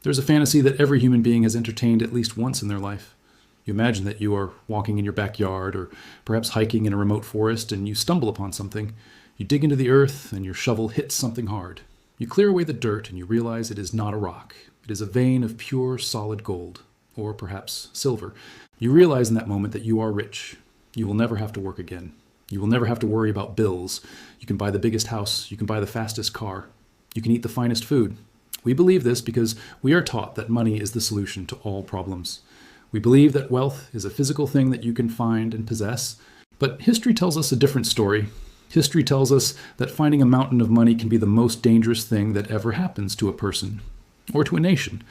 There's a fantasy that every human being has entertained at least once in their life. You imagine that you are walking in your backyard or perhaps hiking in a remote forest and you stumble upon something. You dig into the earth and your shovel hits something hard. You clear away the dirt and you realize it is not a rock. It is a vein of pure solid gold, or perhaps silver. You realize in that moment that you are rich. You will never have to work again. You will never have to worry about bills. You can buy the biggest house. You can buy the fastest car. You can eat the finest food. We believe this because we are taught that money is the solution to all problems. We believe that wealth is a physical thing that you can find and possess, but history tells us a different story. History tells us that finding a mountain of money can be the most dangerous thing that ever happens to a person or to a nation.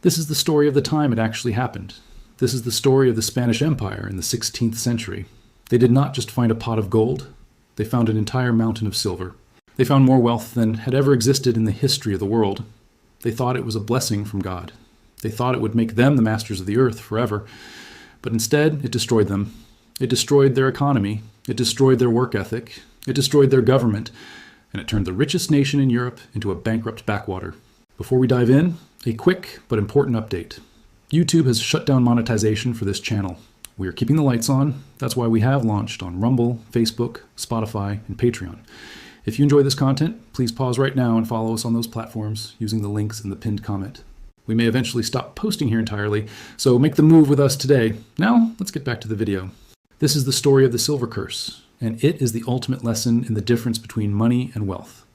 This is the story of the time it actually happened. This is the story of the Spanish Empire in the 16th century. They did not just find a pot of gold, they found an entire mountain of silver. They found more wealth than had ever existed in the history of the world. They thought it was a blessing from God. They thought it would make them the masters of the earth forever, but instead it destroyed them. It destroyed their economy, it destroyed their work ethic, it destroyed their government, and it turned the richest nation in Europe into a bankrupt backwater. Before we dive in, a quick but important update. YouTube has shut down monetization for this channel. We are keeping the lights on. That's why we have launched on Rumble, Facebook, Spotify, and Patreon. If you enjoy this content, please pause right now and follow us on those platforms using the links in the pinned comment. We may eventually stop posting here entirely, so make the move with us today. Now, let's get back to the video. This is the story of the silver curse, and it is the ultimate lesson in the difference between money and wealth.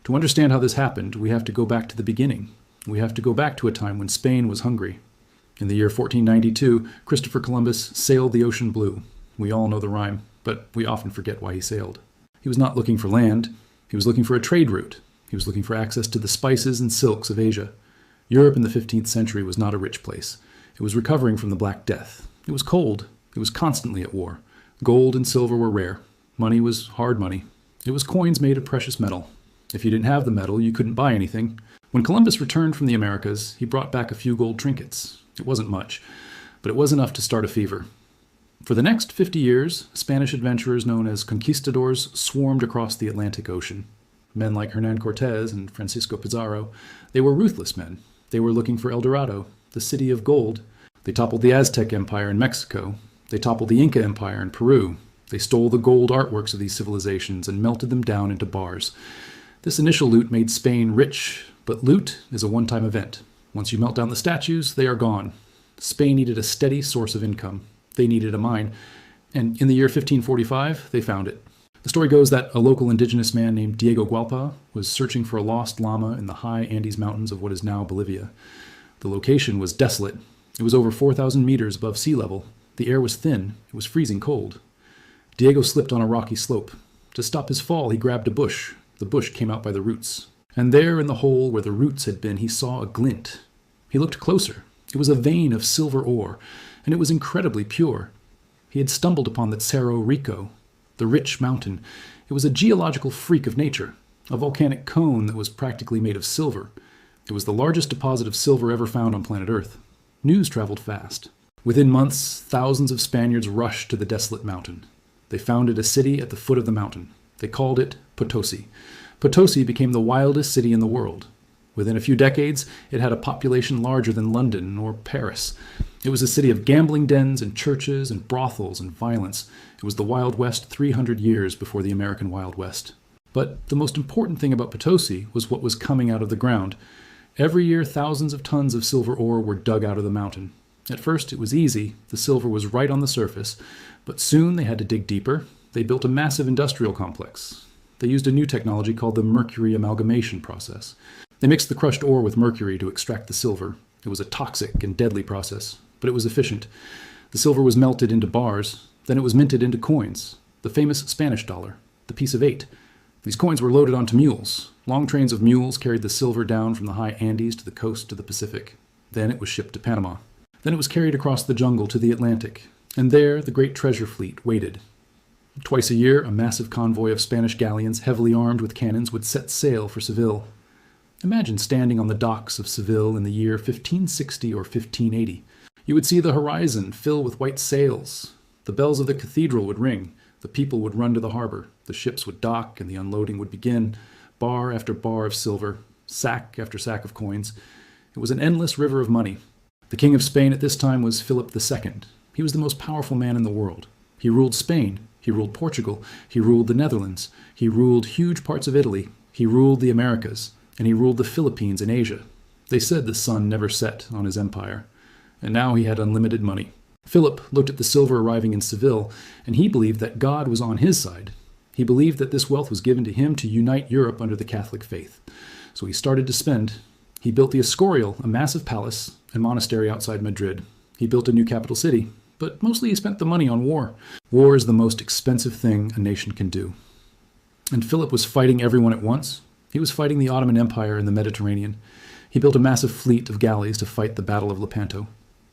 To understand how this happened, we have to go back to the beginning. We have to go back to a time when Spain was hungry. In the year 1492, Christopher Columbus sailed the ocean blue. We all know the rhyme, but we often forget why he sailed. He was not looking for land. He was looking for a trade route. He was looking for access to the spices and silks of Asia. Europe in the 15th century was not a rich place. It was recovering from the Black Death. It was cold. It was constantly at war. Gold and silver were rare. Money was hard money. It was coins made of precious metal. If you didn't have the metal, you couldn't buy anything. When Columbus returned from the Americas, he brought back a few gold trinkets. It wasn't much, but it was enough to start a fever. For the next 50 years, Spanish adventurers known as conquistadors swarmed across the Atlantic Ocean. Men like Hernan Cortez and Francisco Pizarro, they were ruthless men. They were looking for El Dorado, the city of gold. They toppled the Aztec Empire in Mexico. They toppled the Inca Empire in Peru. They stole the gold artworks of these civilizations and melted them down into bars. This initial loot made Spain rich, but loot is a one-time event. Once you melt down the statues, they are gone. Spain needed a steady source of income. They needed a mine. And in the year 1545, they found it. The story goes that a local indigenous man named Diego Gualpa was searching for a lost llama in the high Andes Mountains of what is now Bolivia. The location was desolate. It was over 4,000 meters above sea level. The air was thin. It was freezing cold. Diego slipped on a rocky slope. To stop his fall, he grabbed a bush. The bush came out by the roots. And there in the hole where the roots had been, he saw a glint. He looked closer. It was a vein of silver ore, and it was incredibly pure. He had stumbled upon the Cerro Rico, the rich mountain. It was a geological freak of nature, a volcanic cone that was practically made of silver. It was the largest deposit of silver ever found on planet Earth. News traveled fast. Within months, thousands of Spaniards rushed to the desolate mountain. They founded a city at the foot of the mountain. They called it Potosi. Potosi became the wildest city in the world. Within a few decades, it had a population larger than London or Paris. It was a city of gambling dens and churches and brothels and violence. It was the Wild West 300 years before the American Wild West. But the most important thing about Potosi was what was coming out of the ground. Every year, thousands of tons of silver ore were dug out of the mountain. At first, it was easy. The silver was right on the surface. But soon, they had to dig deeper. They built a massive industrial complex. They used a new technology called the mercury amalgamation process. They mixed the crushed ore with mercury to extract the silver. It was a toxic and deadly process, but it was efficient. The silver was melted into bars, then it was minted into coins, the famous Spanish dollar, the piece of 8. These coins were loaded onto mules. Long trains of mules carried the silver down from the high Andes to the coast to the Pacific. Then it was shipped to Panama. Then it was carried across the jungle to the Atlantic, and there the great treasure fleet waited. Twice a year, a massive convoy of Spanish galleons, heavily armed with cannons, would set sail for Seville. Imagine standing on the docks of Seville in the year 1560 or 1580. You would see the horizon fill with white sails. The bells of the cathedral would ring. The people would run to the harbor. The ships would dock and the unloading would begin. Bar after bar of silver, sack after sack of coins. It was an endless river of money. The king of Spain at this time was Philip II. He was the most powerful man in the world. He ruled Spain. He ruled Portugal. He ruled the Netherlands. He ruled huge parts of Italy. He ruled the Americas. And he ruled the Philippines and Asia. They said the sun never set on his empire. And now he had unlimited money. Philip looked at the silver arriving in Seville, and he believed that God was on his side. He believed that this wealth was given to him to unite Europe under the Catholic faith. So he started to spend. He built the Escorial, a massive palace and monastery outside Madrid. He built a new capital city, but mostly he spent the money on war. War is the most expensive thing a nation can do. And Philip was fighting everyone at once. He was fighting the Ottoman Empire in the Mediterranean. He built a massive fleet of galleys to fight the Battle of Lepanto.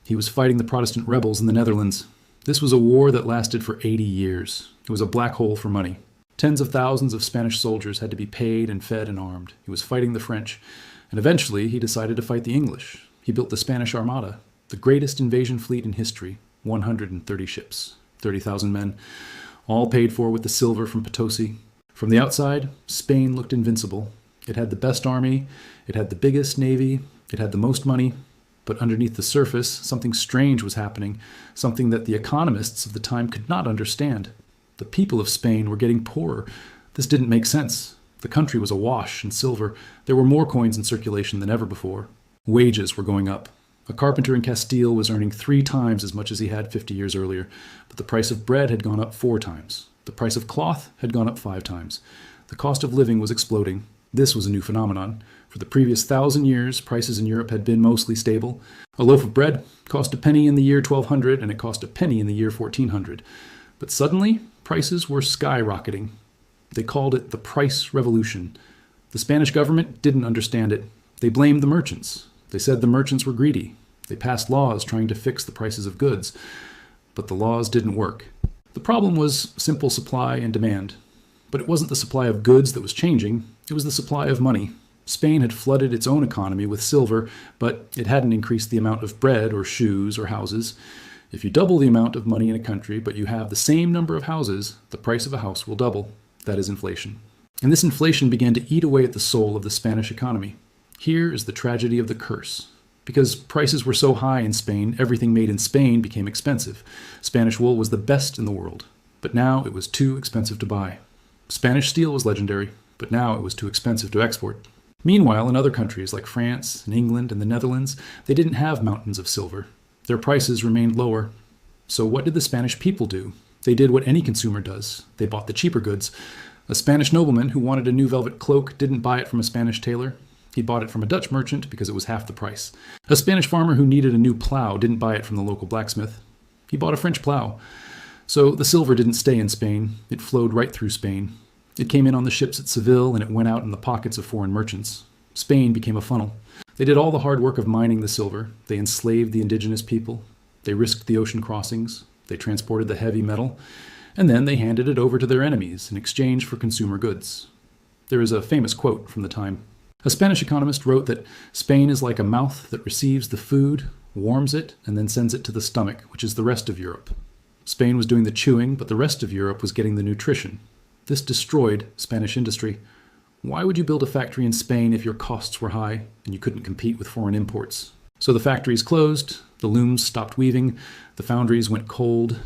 He was fighting the Protestant rebels in the Netherlands. This was a war that lasted for 80 years. It was a black hole for money. Tens of thousands of Spanish soldiers had to be paid and fed and armed. He was fighting the French. And eventually, he decided to fight the English. He built the Spanish Armada, the greatest invasion fleet in history, 130 ships, 30,000 men, all paid for with the silver from Potosi. From the outside, Spain looked invincible. It had the best army, it had the biggest navy, it had the most money, but underneath the surface, something strange was happening, something that the economists of the time could not understand. The people of Spain were getting poorer. This didn't make sense. The country was awash in silver. There were more coins in circulation than ever before. Wages were going up. A carpenter in Castile was earning 3 times as much as he had 50 years earlier, but the price of bread had gone up 4 times. The price of cloth had gone up 5 times. The cost of living was exploding. This was a new phenomenon. For the previous 1,000 years, prices in Europe had been mostly stable. A loaf of bread cost a penny in the year 1200, and it cost a penny in the year 1400. But suddenly, prices were skyrocketing. They called it the price revolution. The Spanish government didn't understand it. They blamed the merchants. They said the merchants were greedy. They passed laws trying to fix the prices of goods. But the laws didn't work. The problem was simple supply and demand. But it wasn't the supply of goods that was changing. It was the supply of money. Spain had flooded its own economy with silver, but it hadn't increased the amount of bread or shoes or houses. If you double the amount of money in a country, but you have the same number of houses, the price of a house will double. That is inflation. And this inflation began to eat away at the soul of the Spanish economy. Here is the tragedy of the curse. Because prices were so high in Spain, everything made in Spain became expensive. Spanish wool was the best in the world, but now it was too expensive to buy. Spanish steel was legendary, but now it was too expensive to export. Meanwhile, in other countries like France and England and the Netherlands, they didn't have mountains of silver. Their prices remained lower. So what did the Spanish people do? They did what any consumer does. They bought the cheaper goods. A Spanish nobleman who wanted a new velvet cloak didn't buy it from a Spanish tailor. He bought it from a Dutch merchant because it was half the price. A Spanish farmer who needed a new plow didn't buy it from the local blacksmith. He bought a French plow. So the silver didn't stay in Spain. It flowed right through Spain. It came in on the ships at Seville and it went out in the pockets of foreign merchants. Spain became a funnel. They did all the hard work of mining the silver. They enslaved the indigenous people. They risked the ocean crossings. They transported the heavy metal. And then they handed it over to their enemies in exchange for consumer goods. There is a famous quote from the time. A Spanish economist wrote that Spain is like a mouth that receives the food, warms it, and then sends it to the stomach, which is the rest of Europe. Spain was doing the chewing, but the rest of Europe was getting the nutrition. This destroyed Spanish industry. Why would you build a factory in Spain if your costs were high and you couldn't compete with foreign imports? So the factories closed, the looms stopped weaving, the foundries went cold,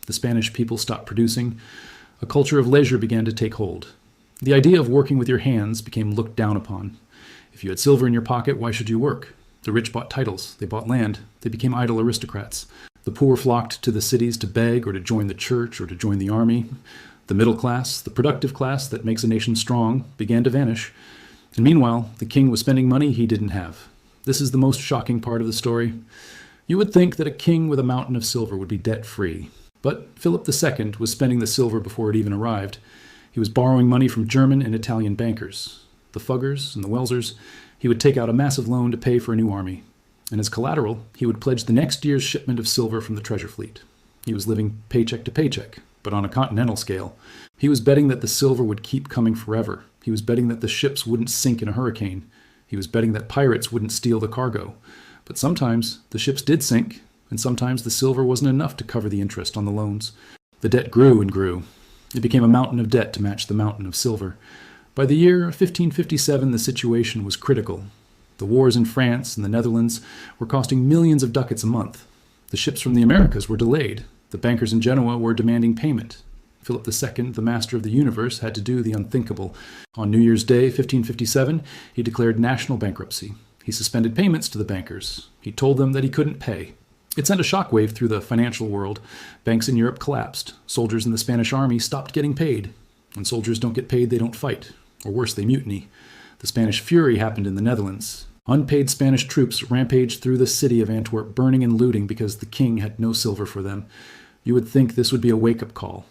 the Spanish people stopped producing. A culture of leisure began to take hold. The idea of working with your hands became looked down upon. If you had silver in your pocket, why should you work? The rich bought titles, they bought land, they became idle aristocrats. The poor flocked to the cities to beg or to join the church or to join the army. The middle class, the productive class that makes a nation strong, began to vanish. And meanwhile, the king was spending money he didn't have. This is the most shocking part of the story. You would think that a king with a mountain of silver would be debt-free. But Philip II was spending the silver before it even arrived. He was borrowing money from German and Italian bankers. The Fuggers and the Welsers. He would take out a massive loan to pay for a new army. And as collateral, he would pledge the next year's shipment of silver from the treasure fleet. He was living paycheck to paycheck, but on a continental scale. He was betting that the silver would keep coming forever. He was betting that the ships wouldn't sink in a hurricane. He was betting that pirates wouldn't steal the cargo. But sometimes the ships did sink, and sometimes the silver wasn't enough to cover the interest on the loans. The debt grew and grew. It became a mountain of debt to match the mountain of silver. By the year 1557, the situation was critical. The wars in France and the Netherlands were costing millions of ducats a month. The ships from the Americas were delayed. The bankers in Genoa were demanding payment. Philip II, the master of the universe, had to do the unthinkable. On New Year's Day, 1557, he declared national bankruptcy. He suspended payments to the bankers. He told them that he couldn't pay. It sent a shockwave through the financial world. Banks in Europe collapsed. Soldiers in the Spanish army stopped getting paid. When soldiers don't get paid, they don't fight. Or worse, they mutiny. The Spanish Fury happened in the Netherlands. Unpaid Spanish troops rampaged through the city of Antwerp, burning and looting because the king had no silver for them. You would think this would be a wake-up call.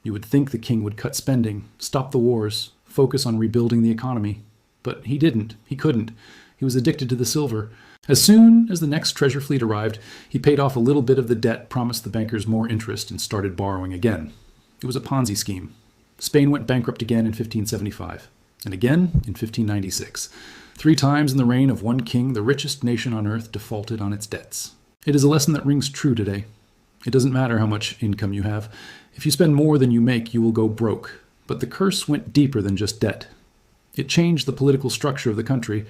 You would think the king would cut spending, stop the wars, focus on rebuilding the economy. But he didn't. He couldn't. He was addicted to the silver. As soon as the next treasure fleet arrived, he paid off a little bit of the debt, promised the bankers more interest, and started borrowing again. It was a Ponzi scheme. Spain went bankrupt again in 1575, and again in 1596. 3 times in the reign of one king, the richest nation on earth defaulted on its debts. It is a lesson that rings true today. It doesn't matter how much income you have. If you spend more than you make, you will go broke. But the curse went deeper than just debt. It changed the political structure of the country.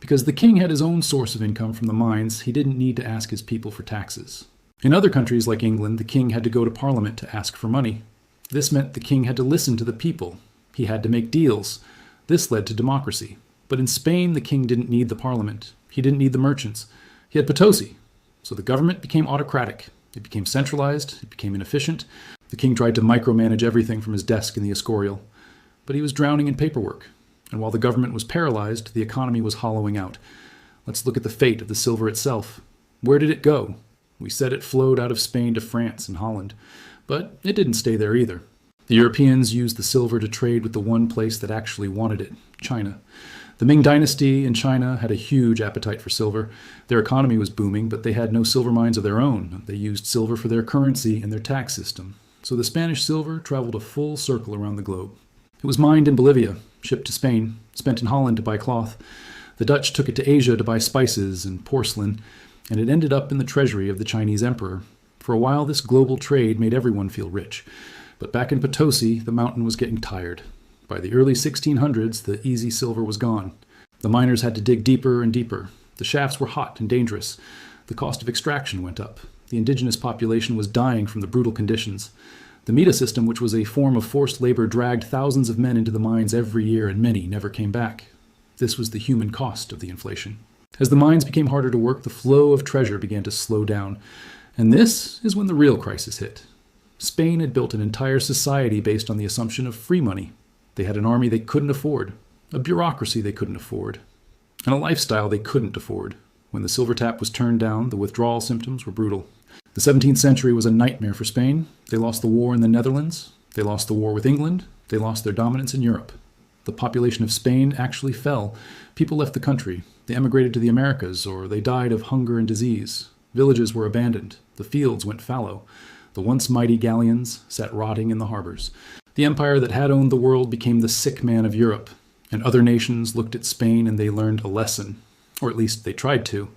Because the king had his own source of income from the mines, he didn't need to ask his people for taxes. In other countries like England, the king had to go to Parliament to ask for money. This meant the king had to listen to the people. He had to make deals. This led to democracy. But in Spain, the king didn't need the Parliament. He didn't need the merchants. He had Potosi. So the government became autocratic. It became centralized. It became inefficient. The king tried to micromanage everything from his desk in the Escorial. But he was drowning in paperwork. And while the government was paralyzed, the economy was hollowing out. Let's look at the fate of the silver itself. Where did it go? We said it flowed out of Spain to France and Holland. But it didn't stay there either. The Europeans used the silver to trade with the one place that actually wanted it, China. The Ming Dynasty in China had a huge appetite for silver. Their economy was booming, but they had no silver mines of their own. They used silver for their currency and their tax system. So the Spanish silver traveled a full circle around the globe. It was mined in Bolivia, shipped to Spain, spent in Holland to buy cloth. The Dutch took it to Asia to buy spices and porcelain, and it ended up in the treasury of the Chinese emperor. For a while, this global trade made everyone feel rich. But back in Potosi, the mountain was getting tired. By the early 1600s, the easy silver was gone. The miners had to dig deeper and deeper. The shafts were hot and dangerous. The cost of extraction went up. The indigenous population was dying from the brutal conditions. The Mita system, which was a form of forced labor, dragged thousands of men into the mines every year, and many never came back. This was the human cost of the inflation. As the mines became harder to work, the flow of treasure began to slow down. And this is when the real crisis hit. Spain had built an entire society based on the assumption of free money. They had an army they couldn't afford, a bureaucracy they couldn't afford, and a lifestyle they couldn't afford. When the silver tap was turned down, the withdrawal symptoms were brutal. The 17th century was a nightmare for Spain. They lost the war in the Netherlands. They lost the war with England. They lost their dominance in Europe. The population of Spain actually fell. People left the country. They emigrated to the Americas, or they died of hunger and disease. Villages were abandoned. The fields went fallow. The once mighty galleons sat rotting in the harbors. The empire that had owned the world became the sick man of Europe. And other nations looked at Spain and they learned a lesson. Or at least they tried to.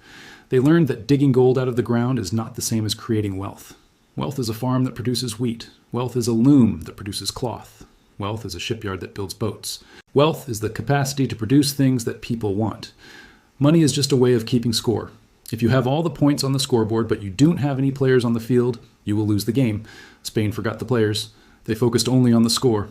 They learned that digging gold out of the ground is not the same as creating wealth. Wealth is a farm that produces wheat. Wealth is a loom that produces cloth. Wealth is a shipyard that builds boats. Wealth is the capacity to produce things that people want. Money is just a way of keeping score. If you have all the points on the scoreboard but you don't have any players on the field, you will lose the game. Spain forgot the players. They focused only on the score.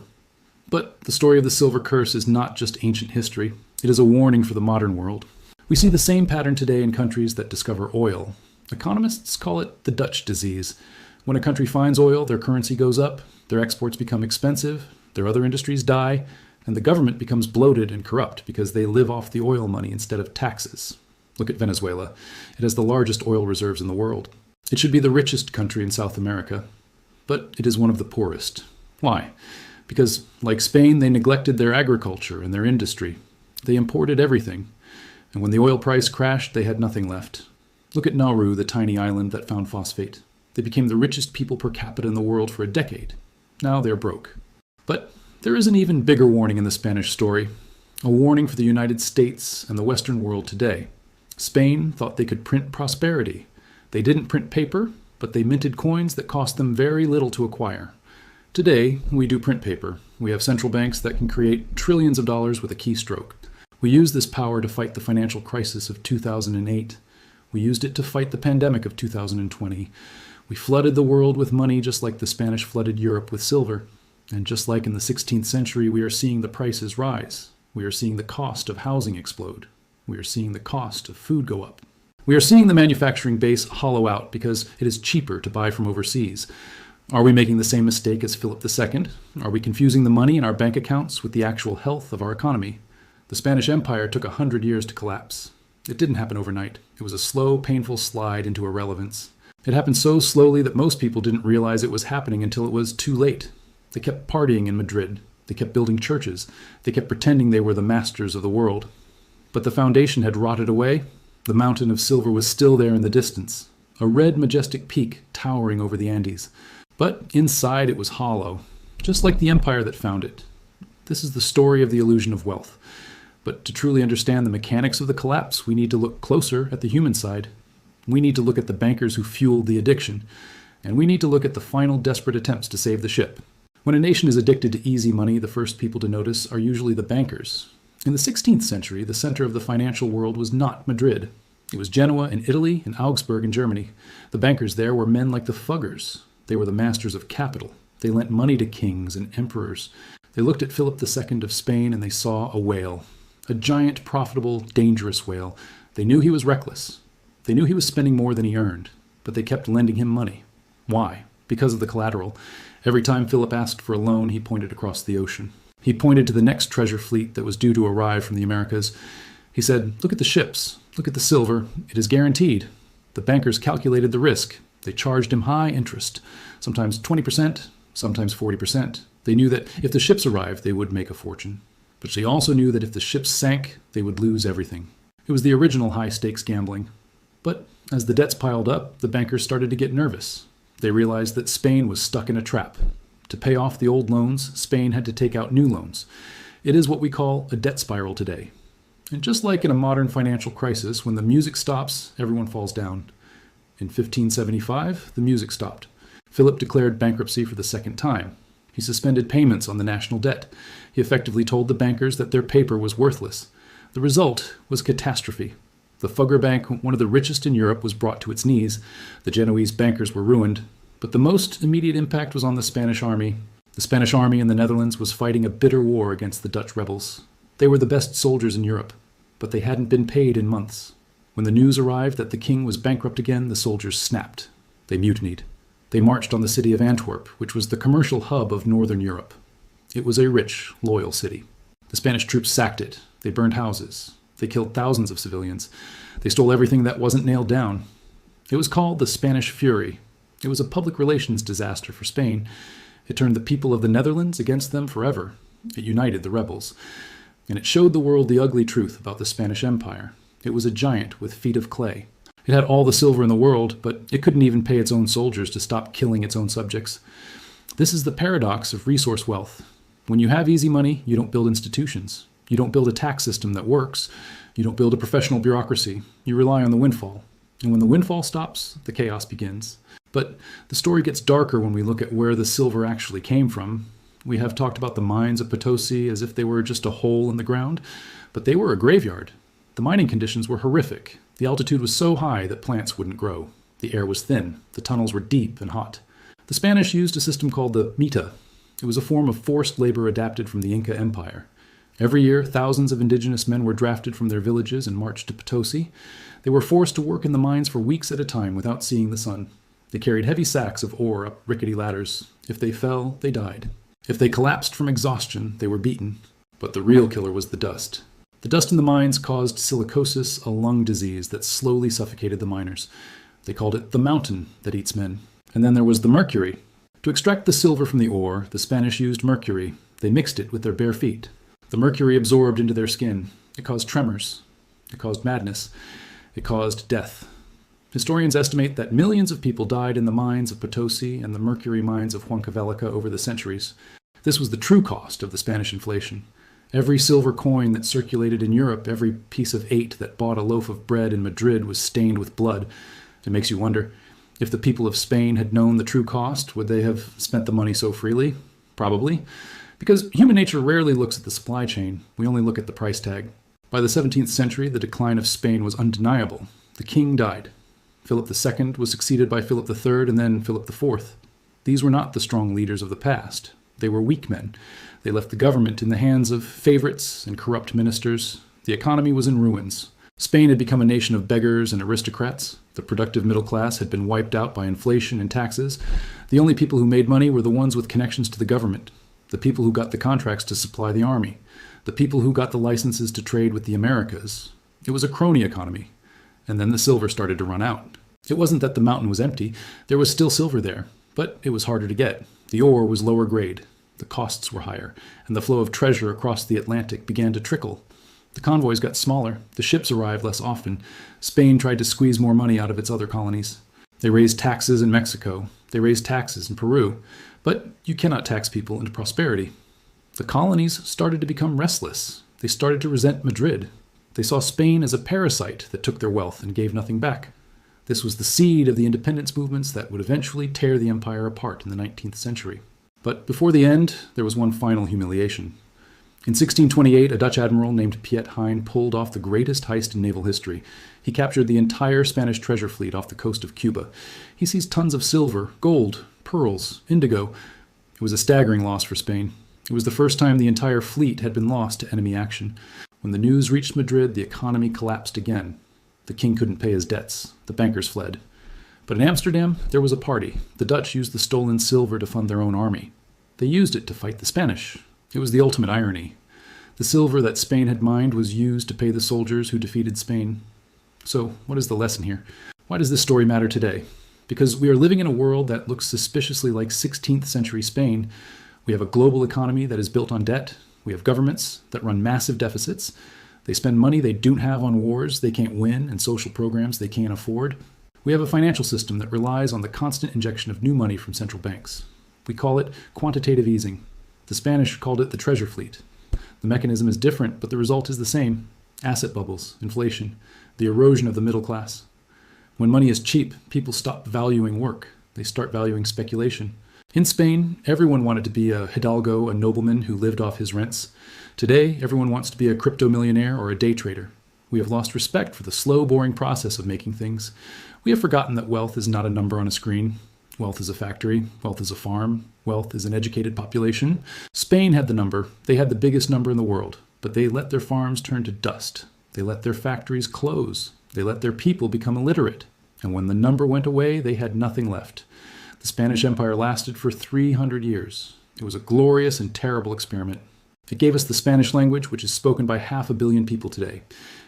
But the story of the silver curse is not just ancient history. It is a warning for the modern world. We see the same pattern today in countries that discover oil. Economists call it the Dutch disease. When a country finds oil, their currency goes up, their exports become expensive, their other industries die, and the government becomes bloated and corrupt because they live off the oil money instead of taxes. Look at Venezuela. It has the largest oil reserves in the world. It should be the richest country in South America, but it is one of the poorest. Why? Because, like Spain, they neglected their agriculture and their industry. They imported everything. And when the oil price crashed, they had nothing left. Look at Nauru, the tiny island that found phosphate. They became the richest people per capita in the world for a decade. Now they're broke. But there is an even bigger warning in the Spanish story. A warning for the United States and the Western world today. Spain thought they could print prosperity. They didn't print paper, but they minted coins that cost them very little to acquire. Today, we do print paper. We have central banks that can create trillions of dollars with a keystroke. We used this power to fight the financial crisis of 2008. We used it to fight the pandemic of 2020. We flooded the world with money just like the Spanish flooded Europe with silver. And just like in the 16th century, we are seeing the prices rise. We are seeing the cost of housing explode. We are seeing the cost of food go up. We are seeing the manufacturing base hollow out because it is cheaper to buy from overseas. Are we making the same mistake as Philip II? Are we confusing the money in our bank accounts with the actual health of our economy? The Spanish Empire took 100 years to collapse. It didn't happen overnight. It was a slow, painful slide into irrelevance. It happened so slowly that most people didn't realize it was happening until it was too late. They kept partying in Madrid. They kept building churches. They kept pretending they were the masters of the world. But the foundation had rotted away. The mountain of silver was still there in the distance, a red, majestic peak towering over the Andes. But inside it was hollow, just like the empire that found it. This is the story of the illusion of wealth. But to truly understand the mechanics of the collapse, we need to look closer at the human side. We need to look at the bankers who fueled the addiction. And we need to look at the final desperate attempts to save the ship. When a nation is addicted to easy money, the first people to notice are usually the bankers. In the 16th century, the center of the financial world was not Madrid. It was Genoa in Italy and Augsburg in Germany. The bankers there were men like the Fuggers. They were the masters of capital. They lent money to kings and emperors. They looked at Philip II of Spain and they saw a whale. A giant, profitable, dangerous whale. They knew he was reckless. They knew he was spending more than he earned, but they kept lending him money. Why? Because of the collateral. Every time Philip asked for a loan, he pointed across the ocean. He pointed to the next treasure fleet that was due to arrive from the Americas. He said, "Look at the ships. Look at the silver. It is guaranteed." The bankers calculated the risk. They charged him high interest, sometimes 20%, sometimes 40%. They knew that if the ships arrived, they would make a fortune. But they also knew that if the ships sank, they would lose everything. It was the original high-stakes gambling. But as the debts piled up, the bankers started to get nervous. They realized that Spain was stuck in a trap. To pay off the old loans, Spain had to take out new loans. It is what we call a debt spiral today. And just like in a modern financial crisis, when the music stops, everyone falls down. In 1575, the music stopped. Philip declared bankruptcy for the second time. He suspended payments on the national debt. He effectively told the bankers that their paper was worthless. The result was catastrophe. The Fugger Bank, one of the richest in Europe, was brought to its knees. The Genoese bankers were ruined. But the most immediate impact was on the Spanish army. The Spanish army in the Netherlands was fighting a bitter war against the Dutch rebels. They were the best soldiers in Europe, but they hadn't been paid in months. When the news arrived that the king was bankrupt again, the soldiers snapped. They mutinied. They marched on the city of Antwerp, which was the commercial hub of northern Europe. It was a rich, loyal city. The Spanish troops sacked it. They burned houses. They killed thousands of civilians. They stole everything that wasn't nailed down. It was called the Spanish Fury. It was a public relations disaster for Spain. It turned the people of the Netherlands against them forever. It united the rebels. And it showed the world the ugly truth about the Spanish Empire. It was a giant with feet of clay. It had all the silver in the world, but it couldn't even pay its own soldiers to stop killing its own subjects. This is the paradox of resource wealth. When you have easy money, you don't build institutions. You don't build a tax system that works. You don't build a professional bureaucracy. You rely on the windfall. And when the windfall stops, the chaos begins. But the story gets darker when we look at where the silver actually came from. We have talked about the mines of Potosi as if they were just a hole in the ground, but they were a graveyard. The mining conditions were horrific. The altitude was so high that plants wouldn't grow. The air was thin. The tunnels were deep and hot. The Spanish used a system called the mita. It was a form of forced labor adapted from the Inca Empire. Every year, thousands of indigenous men were drafted from their villages and marched to Potosi. They were forced to work in the mines for weeks at a time without seeing the sun. They carried heavy sacks of ore up rickety ladders. If they fell, they died. If they collapsed from exhaustion, they were beaten. But the real killer was the dust. The dust in the mines caused silicosis, a lung disease that slowly suffocated the miners. They called it the mountain that eats men. And then there was the mercury. To extract the silver from the ore, the Spanish used mercury. They mixed it with their bare feet. The mercury absorbed into their skin. It caused tremors. It caused madness. It caused death. Historians estimate that millions of people died in the mines of Potosi and the mercury mines of Huancavelica over the centuries. This was the true cost of the Spanish inflation. Every silver coin that circulated in Europe, every piece of 8 that bought a loaf of bread in Madrid was stained with blood. It makes you wonder, if the people of Spain had known the true cost, would they have spent the money so freely? Probably. Because human nature rarely looks at the supply chain. We only look at the price tag. By the 17th century, the decline of Spain was undeniable. The king died. Philip II was succeeded by Philip III and then Philip IV. These were not the strong leaders of the past. They were weak men. They left the government in the hands of favorites and corrupt ministers. The economy was in ruins. Spain had become a nation of beggars and aristocrats. The productive middle class had been wiped out by inflation and taxes. The only people who made money were the ones with connections to the government, the people who got the contracts to supply the army, the people who got the licenses to trade with the Americas. It was a crony economy. And then the silver started to run out. It wasn't that the mountain was empty. There was still silver there, but it was harder to get. The ore was lower grade. The costs were higher, and the flow of treasure across the Atlantic began to trickle. The convoys got smaller. The ships arrived less often. Spain tried to squeeze more money out of its other colonies. They raised taxes in Mexico. They raised taxes in Peru. But you cannot tax people into prosperity. The colonies started to become restless. They started to resent Madrid. They saw Spain as a parasite that took their wealth and gave nothing back. This was the seed of the independence movements that would eventually tear the empire apart in the 19th century. But before the end, there was one final humiliation. In 1628, a Dutch admiral named Piet Hein pulled off the greatest heist in naval history. He captured the entire Spanish treasure fleet off the coast of Cuba. He seized tons of silver, gold, pearls, indigo. It was a staggering loss for Spain. It was the first time the entire fleet had been lost to enemy action. When the news reached Madrid, the economy collapsed again. The king couldn't pay his debts. The bankers fled. But in Amsterdam, there was a party. The Dutch used the stolen silver to fund their own army. They used it to fight the Spanish. It was the ultimate irony. The silver that Spain had mined was used to pay the soldiers who defeated Spain. So, what is the lesson here? Why does this story matter today? Because we are living in a world that looks suspiciously like 16th century Spain. We have a global economy that is built on debt. We have governments that run massive deficits. They spend money they don't have on wars they can't win and social programs they can't afford. We have a financial system that relies on the constant injection of new money from central banks. We call it quantitative easing. The Spanish called it the treasure fleet. The mechanism is different, but the result is the same. Asset bubbles, inflation, the erosion of the middle class. When money is cheap, people stop valuing work. They start valuing speculation. In Spain, everyone wanted to be a hidalgo, a nobleman who lived off his rents. Today, everyone wants to be a crypto millionaire or a day trader. We have lost respect for the slow, boring process of making things. We have forgotten that wealth is not a number on a screen. Wealth is a factory. Wealth is a farm. Wealth is an educated population. Spain had the number. They had the biggest number in the world. But they let their farms turn to dust. They let their factories close. They let their people become illiterate. And when the number went away, they had nothing left. The Spanish Empire lasted for 300 years. It was a glorious and terrible experiment. It gave us the Spanish language, which is spoken by 500 million people today.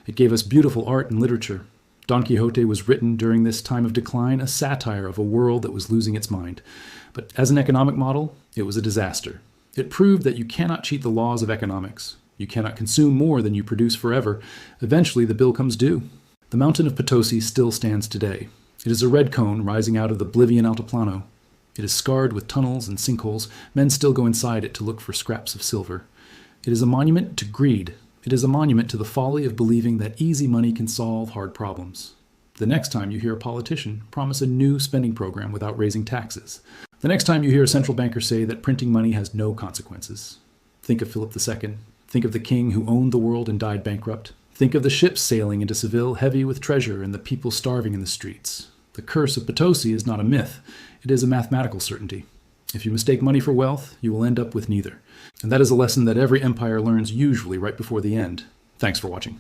It gave us beautiful art and literature. Don Quixote was written during this time of decline, a satire of a world that was losing its mind. But as an economic model, it was a disaster. It proved that you cannot cheat the laws of economics. You cannot consume more than you produce forever. Eventually, the bill comes due. The mountain of Potosi still stands today. It is a red cone rising out of the Bolivian Altiplano. It is scarred with tunnels and sinkholes. Men still go inside it to look for scraps of silver. It is a monument to greed. It is a monument to the folly of believing that easy money can solve hard problems. The next time you hear a politician promise a new spending program without raising taxes. The next time you hear a central banker say that printing money has no consequences. Think of Philip II. Think of the king who owned the world and died bankrupt. Think of the ships sailing into Seville heavy with treasure and the people starving in the streets. The curse of Potosi is not a myth. It is a mathematical certainty. If you mistake money for wealth, you will end up with neither. And that is a lesson that every empire learns usually right before the end. Thanks for watching.